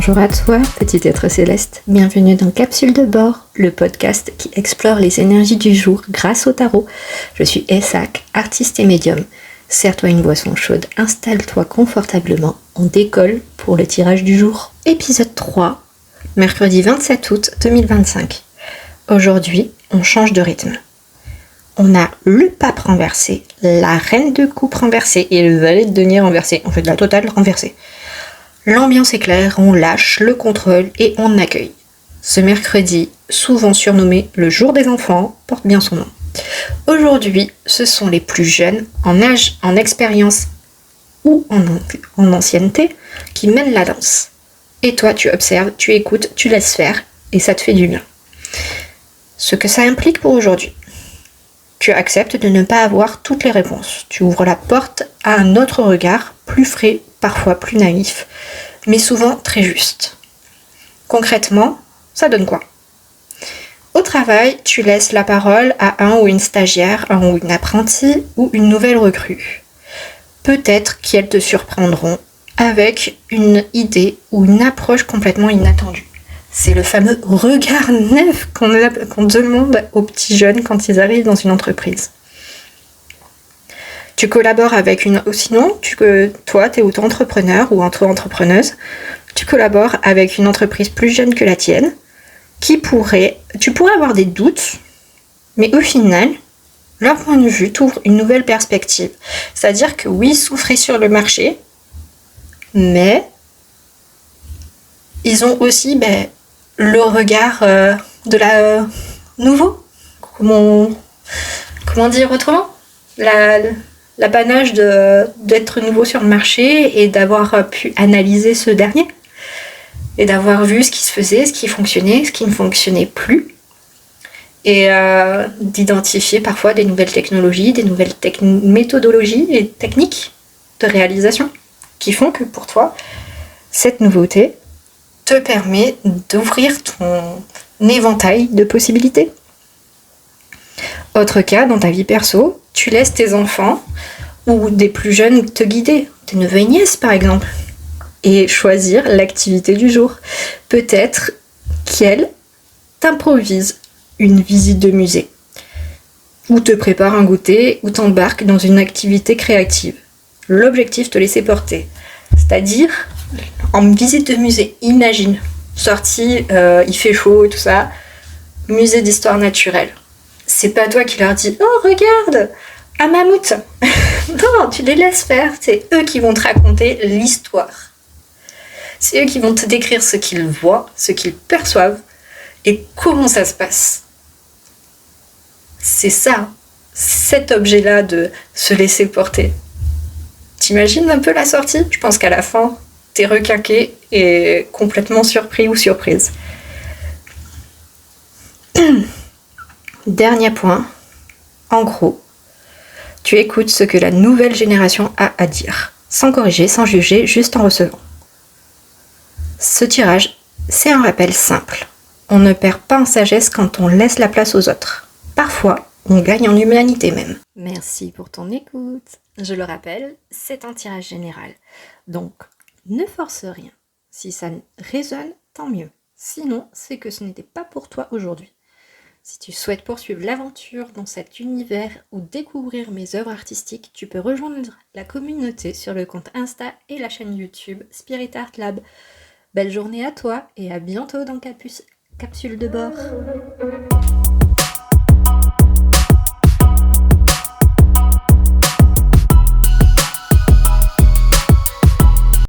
Bonjour à toi, petit être céleste. Bienvenue dans Capsule de bord, le podcast qui explore les énergies du jour grâce au tarot. Je suis Essac, artiste et médium. Serre-toi une boisson chaude, installe-toi confortablement, on décolle pour le tirage du jour. Épisode 3, mercredi 27 août 2025. Aujourd'hui, on change de rythme. On a le pape renversé, la reine de coupe renversée et le valet de denier renversé. On fait de la totale renversée. L'ambiance est claire, on lâche le contrôle et on accueille. Ce mercredi, souvent surnommé le jour des enfants, porte bien son nom. Aujourd'hui, ce sont les plus jeunes, en âge, en expérience ou en ancienneté, qui mènent la danse. Et toi, tu observes, tu écoutes, tu laisses faire et ça te fait du bien. Ce que ça implique pour aujourd'hui. Tu acceptes de ne pas avoir toutes les réponses. Tu ouvres la porte à un autre regard, plus frais, parfois plus naïf, mais souvent très juste. Concrètement, ça donne quoi ? Au travail, tu laisses la parole à un ou une stagiaire, un ou une apprentie ou une nouvelle recrue. Peut-être qu'elles te surprendront avec une idée ou une approche complètement inattendue. C'est le fameux regard neuf qu'on demande aux petits jeunes quand ils arrivent dans une entreprise. Tu collabores avec sinon, toi, tu es auto-entrepreneur ou auto-entrepreneuse, tu collabores avec une entreprise plus jeune que la tienne, tu pourrais avoir des doutes, mais au final, leur point de vue t'ouvre une nouvelle perspective. C'est-à-dire que oui, souffrez sur le marché, mais ils ont aussi le regard de la nouveau. Comment dire autrement ? L'apanage d'être nouveau sur le marché et d'avoir pu analyser ce dernier et d'avoir vu ce qui se faisait, ce qui fonctionnait, ce qui ne fonctionnait plus et d'identifier parfois des nouvelles technologies, des nouvelles méthodologies et techniques de réalisation qui font que pour toi, cette nouveauté te permet d'ouvrir ton éventail de possibilités. Autre cas, dans ta vie perso, tu laisses tes enfants ou des plus jeunes te guider, tes neveux et nièces par exemple, et choisir l'activité du jour. Peut-être qu'elles t'improvisent une visite de musée, ou te préparent un goûter, ou t'embarquent dans une activité créative. L'objectif, te laisser porter. C'est-à-dire, en visite de musée, imagine, sortie, il fait chaud et tout ça, musée d'histoire naturelle. C'est pas toi qui leur dis « Oh, regarde, un mammouth !» Non, tu les laisses faire. C'est eux qui vont te raconter l'histoire. C'est eux qui vont te décrire ce qu'ils voient, ce qu'ils perçoivent et comment ça se passe. C'est ça, cet objet-là de se laisser porter. T'imagines un peu la sortie ? Je pense qu'à la fin, t'es requinqué et complètement surpris ou surprise. Dernier point, en gros, tu écoutes ce que la nouvelle génération a à dire, sans corriger, sans juger, juste en recevant. Ce tirage, c'est un rappel simple. On ne perd pas en sagesse quand on laisse la place aux autres. Parfois, on gagne en humanité même. Merci pour ton écoute. Je le rappelle, c'est un tirage général. Donc, ne force rien. Si ça résonne, tant mieux. Sinon, c'est que ce n'était pas pour toi aujourd'hui. Si tu souhaites poursuivre l'aventure dans cet univers ou découvrir mes œuvres artistiques, tu peux rejoindre la communauté sur le compte Insta et la chaîne YouTube Spirit Art Lab. Belle journée à toi et à bientôt dans Capsule de bord.